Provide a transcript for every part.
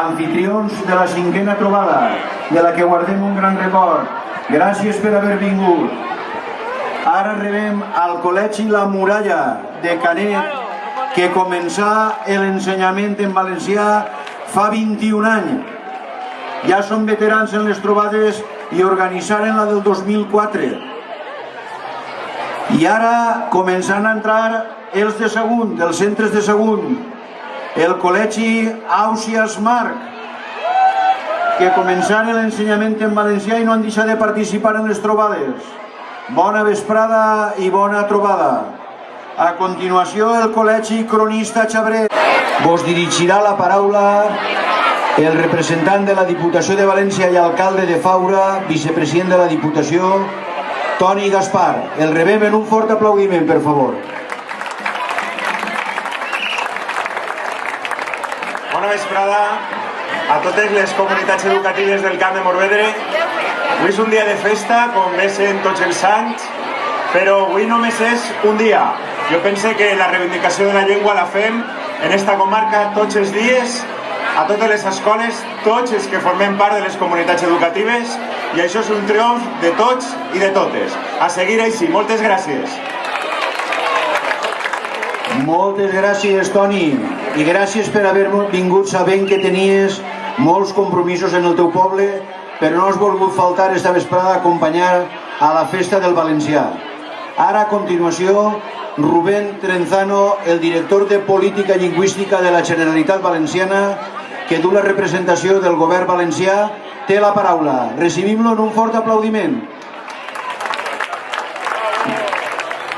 anfitrions de la 5a trobada, de la que guardem un gran record. Gràcies per haver vingut. Ara rebem al Col·legi La Muralla de Canet, que començà l'ensenyament en valencià fa 21 anys. Ja són veterans en les trobades i organitzaren la del 2004. I ara començant a entrar els de Sagunt, dels centres de Sagunt, el Col·legi Ausiàs Marc, que començaren l'ensenyament en valencià i no han deixat de participar en les trobades. Bona vesprada i bona trobada. A continuació, el Col·legi Cronista Xabret. Vos dirigirà la paraula el representant de la Diputació de València i alcalde de Faura, vicepresident de la Diputació, Toni Gaspar. El rebem en un fort aplaudiment, per favor. Bona vesprada a totes les comunitats educatives del Camp de Morvedre. Avui és un dia de festa, com és en tots els anys, però avui només és un dia. Jo pense que la reivindicació de la llengua la fem en esta comarca tots els dies, a totes les escoles, tots els que formem part de les comunitats educatives, i això és un triomf de tots i de totes. A seguir així. Moltes gràcies. Moltes gràcies, Toni, i gràcies per haver vingut sabent que tenies molts compromisos en el teu poble, però no has volgut faltar esta vesprada a acompanyar a la festa del valencià. Ara, a continuació, Rubén Trenzano, el director de Política Lingüística de la Generalitat Valenciana, que du la representació del govern valencià, té la paraula. Recibim-lo en un fort aplaudiment.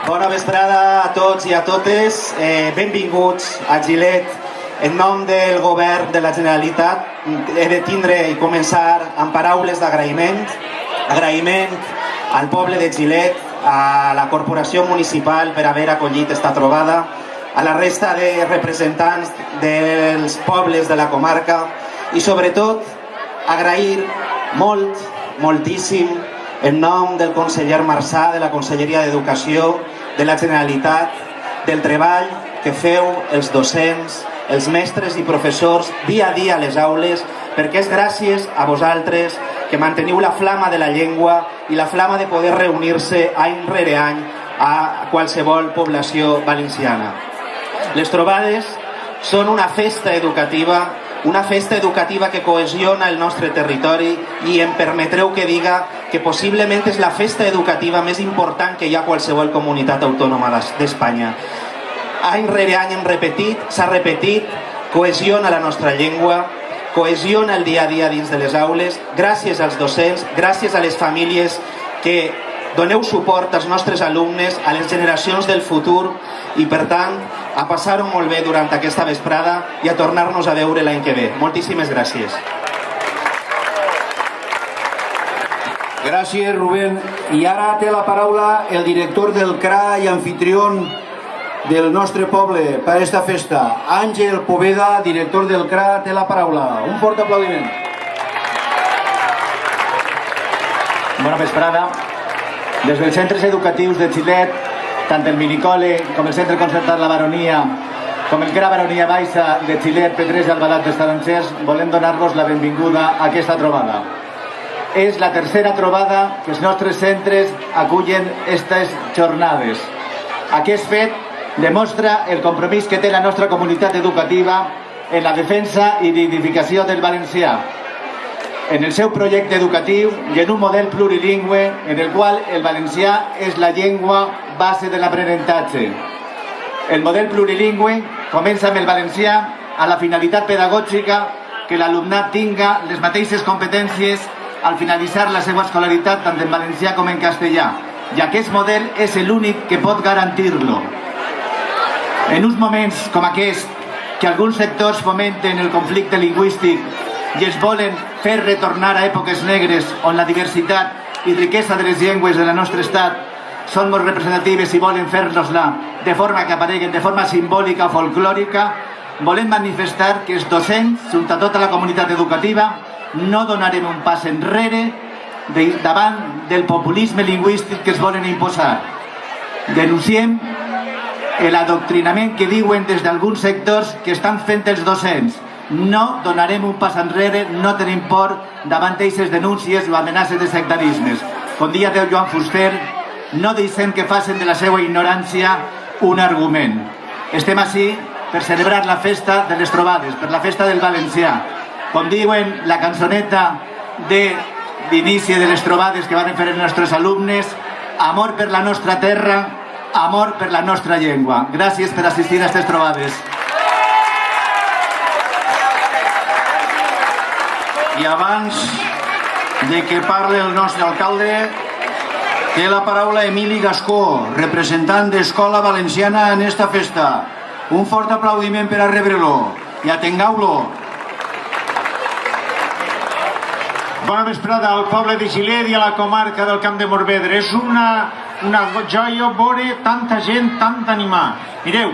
Bona vesprada a tots i a totes. Benvinguts a Gilet. En nom del govern de la Generalitat he de tindre i començar amb paraules d'agraïment. Agraïment al poble de Gilet, a la corporació municipal per haver acollit esta trobada, a la resta de representants dels pobles de la comarca i sobretot agrair moltíssim en nom del conseller Marsà, de la Conselleria d'Educació, de la Generalitat, del treball que feu els docents, els mestres i professors dia a dia a les aules, perquè és gràcies a vosaltres que manteniu la flama de la llengua i la flama de poder reunir-se any rere any a qualsevol població valenciana. Les trobades són una festa educativa que cohesiona el nostre territori i em permetreu que diga que possiblement és la festa educativa més important que hi ha a qualsevol comunitat autònoma d'Espanya. Any rere any s'ha repetit, cohesiona la nostra llengua, cohesiona el dia a dia dins de les aules, gràcies als docents, gràcies a les famílies que doneu suport als nostres alumnes, a les generacions del futur i, per tant, a passar-ho molt bé durant aquesta vesprada i a tornar-nos a veure l'any que ve. Moltíssimes gràcies. Gràcies, Rubén. I ara té la paraula el director del CRA i anfitrión del nostre poble per a aquesta festa, Àngel Poveda, director del CRA, té la paraula. Un fort aplaudiment. Bona vesprada. Des dels centres educatius de Gilet, tant el minicole com el centre concertat La Baronia, com el CRA Baronia Baixa de Gilet, P3 i Albalat dels Tarongers, volem donar-vos la benvinguda a aquesta trobada. És la tercera trobada que els nostres centres acullen aquestes jornades. Aquest fet demostra el compromís que té la nostra comunitat educativa en la defensa i dignificació del valencià, en el seu projecte educatiu i en un model plurilingüe en el qual el valencià és la llengua base de l'aprenentatge. El model plurilingüe comença amb el valencià a la finalitat pedagògica que l'alumnat tinga les mateixes competències al finalitzar la seva escolaritat tant en valencià com en castellà, i aquest model és l'únic que pot garantir-lo. En uns moments com aquest, que alguns sectors fomenten el conflicte lingüístic i es volen fer retornar a èpoques negres on la diversitat i riquesa de les llengües del nostre estat són molt representatives i volen fer-los-la de forma que apareguen de forma simbòlica o folclòrica, volem manifestar que els docents, junt a tota la comunitat educativa, no donarem un pas enrere davant del populisme lingüístic que es volen imposar. Denunciem l'adoctrinament que diuen des d'alguns sectors que estan fent els docents, no donarem un pas enrere, no tenim por davant d'aquestes denúncies o amenaces de sectarismes. Com dia Déu Joan Fuster, no deixem que facin de la seva ignorància un argument. Estem ací per celebrar la festa de les trobades, per la festa del valencià. Com diuen la cançoneta d'inici de les trobades que van fer els nostres alumnes, amor per la nostra terra, amor per la nostra llengua. Gràcies per assistir a aquestes trobades. I abans de que parli el nostre alcalde, té la paraula Emili Gascó, representant d'Escola Valenciana en esta festa. Un fort aplaudiment per a rebre-lo i atengueu-lo. Bona vesprada al poble de Gilet i a la comarca del Camp de Morvedre. És una joia veure tanta gent, tant d'animar. Mireu,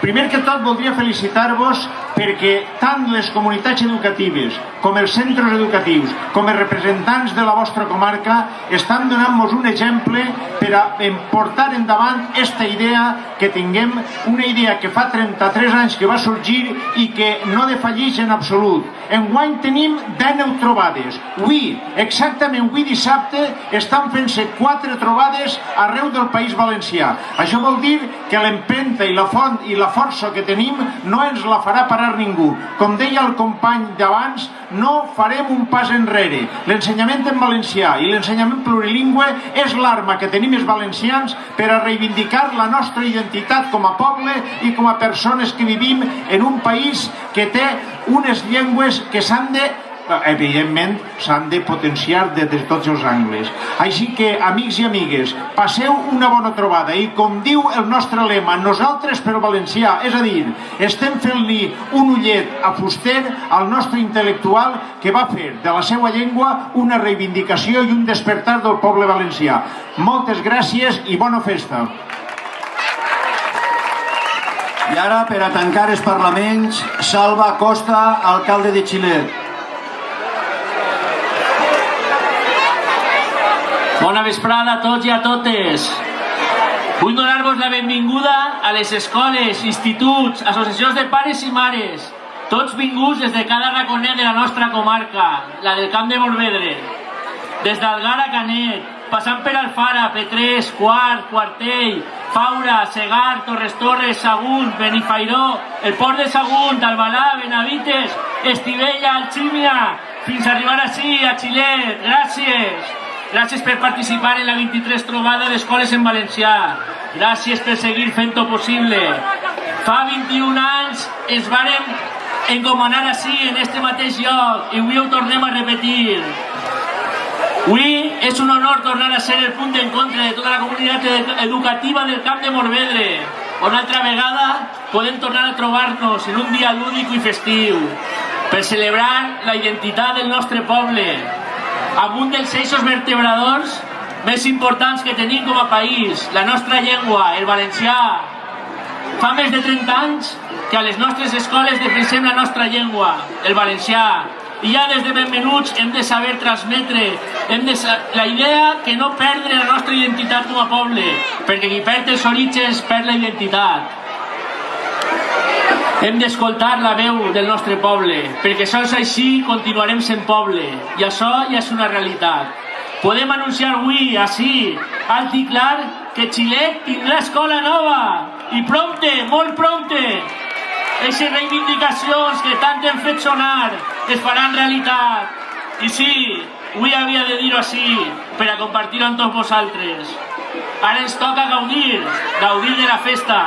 primer que tot voldria felicitar-vos perquè tant les comunitats educatives com els centres educatius, com els representants de la vostra comarca estan donant-nos un exemple per a portar endavant aquesta idea que tinguem, una idea que fa 33 anys que va sorgir i que no defalleix en absolut. Enguany tenim 19 trobades. Avui, exactament avui dissabte, estan fent-se 4 trobades arreu del País Valencià. Això vol dir que l'empenta i la font i la força que tenim no ens la farà parar ningú. Com deia el company d'abans, no farem un pas enrere. L'ensenyament en valencià i l'ensenyament plurilingüe és l'arma que tenim els valencians per a reivindicar la nostra identitat com a poble i com a persones que vivim en un país que té unes llengües que evidentment s'han de potenciar des de tots els angles. Així que, amics i amigues, passeu una bona trobada i, com diu el nostre lema, nosaltres per valencià, és a dir, estem fent-li un ullet a Fuster, al nostre intel·lectual, que va fer de la seva llengua una reivindicació i un despertar del poble valencià. Moltes gràcies i bona festa. I ara, per a tancar els parlaments, Salva Costa, alcalde de Gilet. Bona vesprada a tots i a totes. Vull donar-vos la benvinguda a les escoles, instituts, associacions de pares i mares, tots vinguts des de cada raconet de la nostra comarca, la del Camp de Morvedre. Des d'Algar a Canet, passant per Alfara, Petrés, Quart, Quartell, Faura, Segar, Torres Torres, Sagunt, Benifairó, el Port de Sagunt, Albalà, Benavites, Estivella, Alchímia, fins a arribar així, a Gilet. Gràcies! Gràcies per participar en la 23 trobada d'escoles en valencià. Gràcies per seguir fent-ho possible. Fa 21 anys ens vàrem encomanar així, en este mateix lloc, i avui ho tornem a repetir. Avui és un honor tornar a ser el punt d'encontre de tota la comunitat educativa del Camp de Morvedre. Una altra vegada podem tornar a trobar-nos en un dia lúdic i festiu per celebrar la identitat del nostre poble, amb un dels eixos vertebradors més importants que tenim com a país, la nostra llengua, el valencià. Fa més de 30 anys que a les nostres escoles defensem la nostra llengua, el valencià, i ja des de ben menuts hem de saber transmetre la idea que no perdre la nostra identitat com a poble, perquè qui perd els orígens perd la identitat. Hem d'escoltar la veu del nostre poble, perquè sols així continuarem sent poble, i això ja és una realitat. Podem anunciar avui, així, alt i clar, que Gilet tindrà escola nova, i prompte, molt prompte. Aquestes reivindicacions que tant hem fet sonar es faran realitat. I sí, avui havia de dir-ho així, per a compartir-ho amb tots vosaltres. Ara ens toca gaudir de la festa.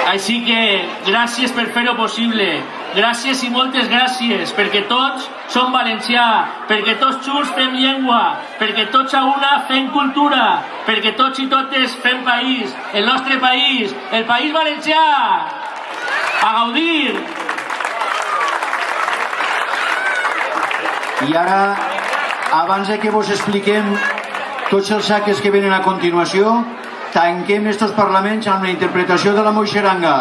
Així que gràcies per fer-ho possible, gràcies i moltes gràcies, perquè tots som valencià, perquè tots junts fem llengua, perquè tots a una fem cultura, perquè tots i totes fem país, el nostre país, el País Valencià. A gaudir! I ara, abans de que vos expliquem tots els actes que venen a continuació, tanquem estos parlaments amb la interpretació de la Moixeranga.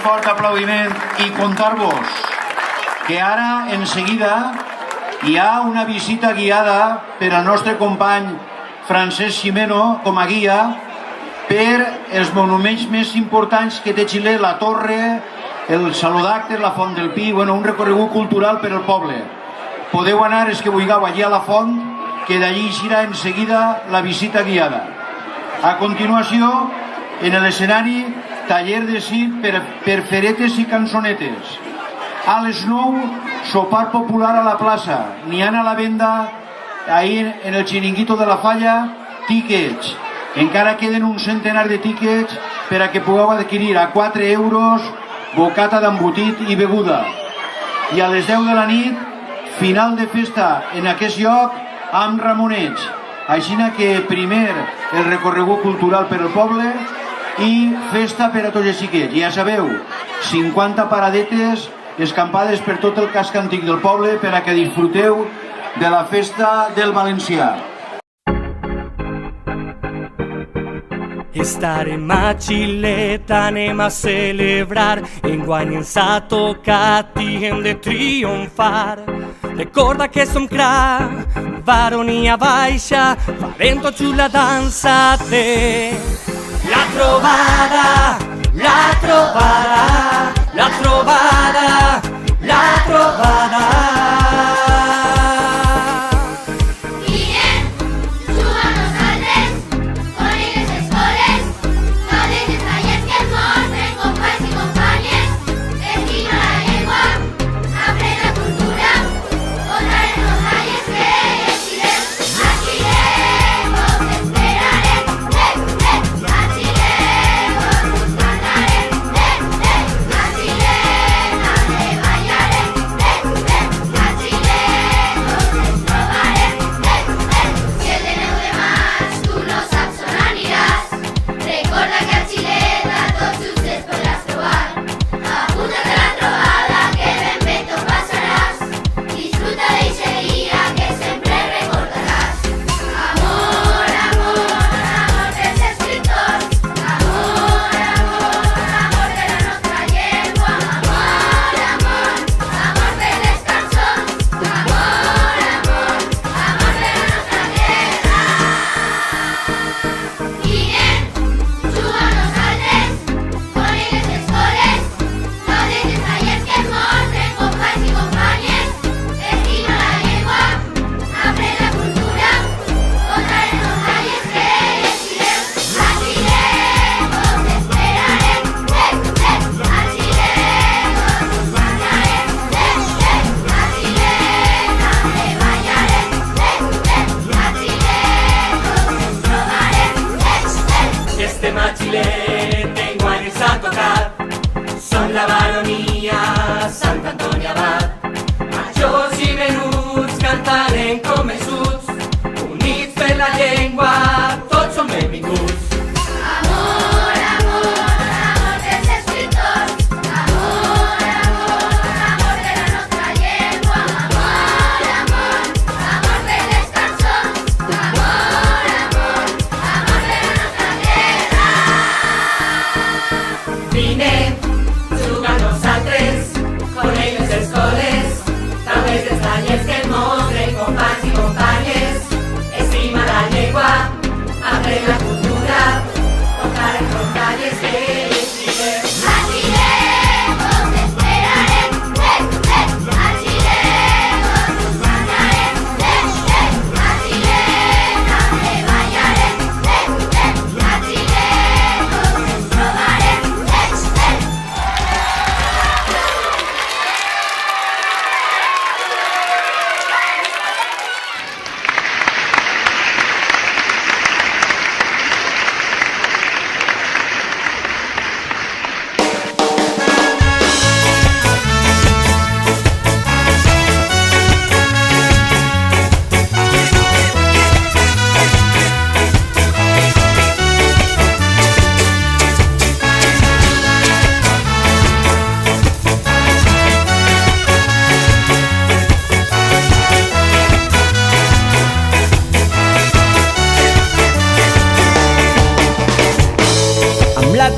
fort aplaudiment i contar-vos que ara, en seguida, hi ha una visita guiada per al nostre company Francesc Ximeno com a guia per els monuments més importants que té Xile, la Torre, el Saló d'Actes, la Font del Pi, bueno, un recorregut cultural per al poble. Podeu anar, els que vulgueu, allí a la font, que d'allí serà en seguida la visita guiada. A continuació, en l'escenari, taller de circ per feretes i cançonetes. A les 9, sopar popular a la plaça. N'hi ha a la venda, ahir en el xiringuito de la Falla, tíquets. Encara queden un centenar de tíquets per a que pugueu adquirir a 4 euros bocata d'embotit i beguda. I a les 10 de la nit, final de festa en aquest lloc amb ramoneig. Així que primer el recorregut cultural per al poble i festa per a tots els xiquets. Ja sabeu, 50 paradetes escampades per tot el casc antic del poble per a que disfruteu de la festa del valencià. Estarem a Xilet, anem a celebrar, enguany ens ha tocat i hem de triomfar. Recorda que som cra, baronia baixa, farem tot just la dansa de la trobada, la trobada, la trobada, la trobada.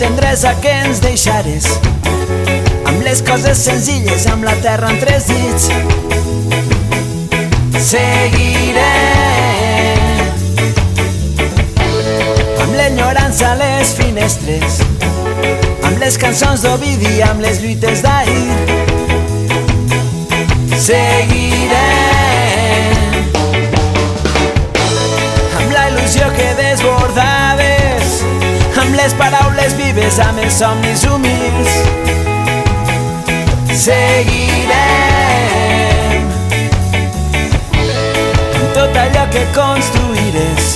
Tendresa que ens deixares les coses senzilles amb la terra en 3 dits. Seguiré amb l'enyorança a les finestres, amb les cançons d'Ovidi, amb les lluites d'ahir. Seguiré amb la il·lusió que desbordaves, amb les paraules vives, amb els somnis humils. Seguirem amb tot allò que construiràs,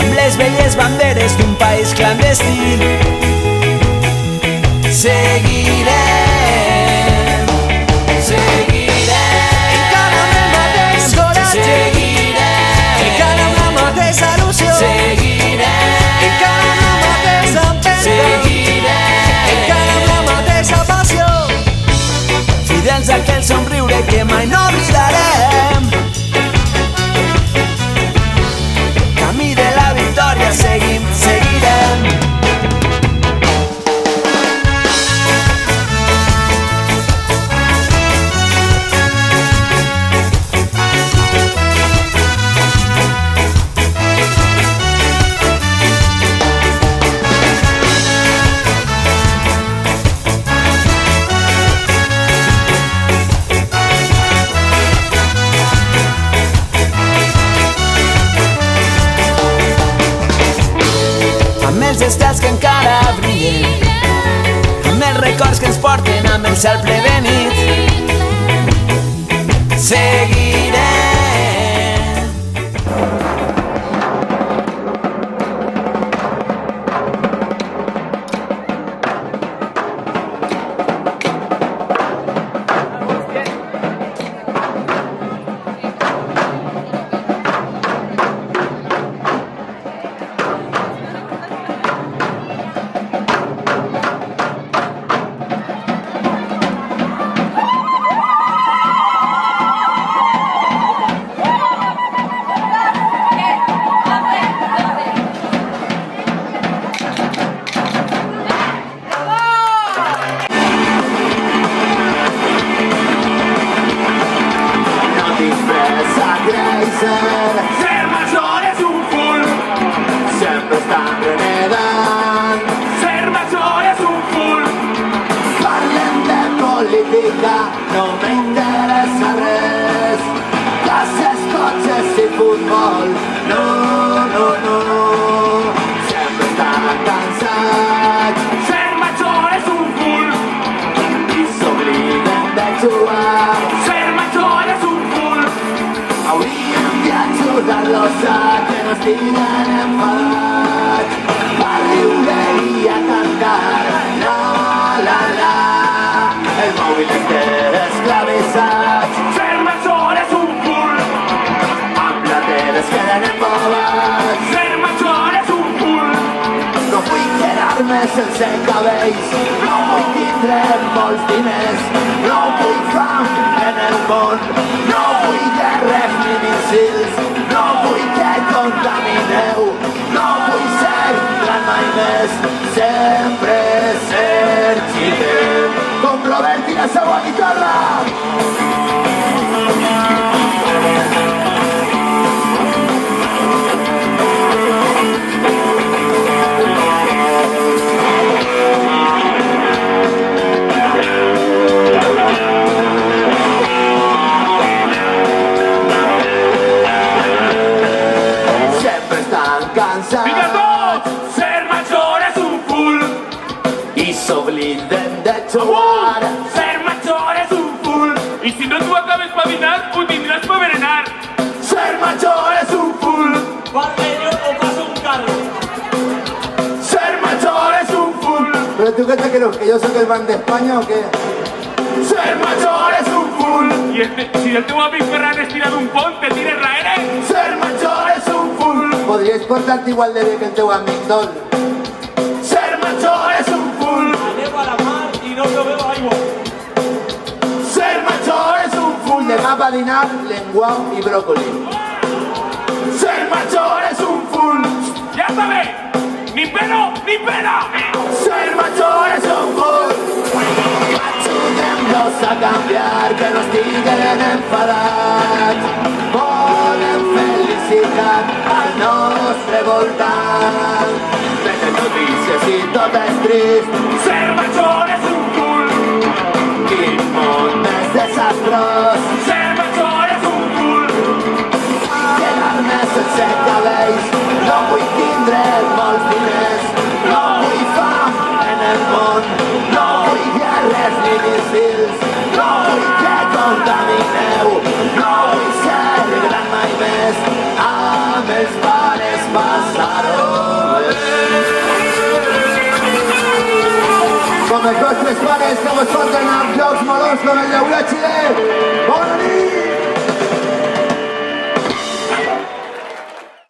amb les velles banderes d'un país clandestí. Seguirem, seguirem encara amb el mateix coratge, seguirem encara amb la mateixa il·lusió, seguirem encara amb la mateixa empenta, seguirem encara amb la mateixa passió, fidels a aquell somriure que mai no oblidarem. Camí de la victòria seguim, seguirem. Els estels que encara brillen, amb els records que ens porten amb el cel ple de nit. Seguirem. Ser major és un full, sempre estan renegant. ser major és un full, Parlem de política, no m'interessa res. Cases, cotxes i futbol, no, no, no. Sempre estan cansats ser major és un full, i s'obliden de jugar. ser major és un full, Hauríem d'ajudar-los a que no estiguen enfadats, a riure i a cantar, la, la, la. El mòbil es té esclavitzats, ser major és un full, amb la tele es queden embobats. ser major és un full, No vull quedar-me sense cabells, no vull tindre molts diners, no vull fam en el món, no vull guerres ni missils, no vull que contamineu, no vull ser gran mai més, sempre ser xiquet, com Robert i la seva guitarra. Sempre estan vinga cansats tots, ser major és un full, i s'obliden de jugar. ser major és un full, i si no t'ho acabes per dinar, ho tindràs per berenar, Ser major és un full, Barbeño o paso un carro, ser major és un full. ¿Pero tú qué te crees? ¿Que yo soy el Ban de España o qué? Ser major és un full, i si el teu amic Ferran es tira d'un pont, te tires l'aire, ser major és un full. Podríais portarte igual de bien que el teu amic Dol. Ser major és un full, anem a la mar i no trobeu aigua, ser major és un full. Demà va dinar lenguau i brócoli. Ser major és un full, ja està bé, ni pelo ni pena. ser major és un full. Ajudeu-los a canviar, que no estiguen enfadats. Volem felicitat al nostre voltant. Venen notícies i tot és trist. Ser major és un cul. Quin món més desastrós. Ser major és un cul. Quedar-me sense cabells. No vull tindre molts diners. No vull fam en el món. No vull guerres ni missils. No vull que contamineu. No vull ser gran mai més. Amb els pares passar-ho bé. Com els vostres pares que vos porten amb jocs molons com el de Xile.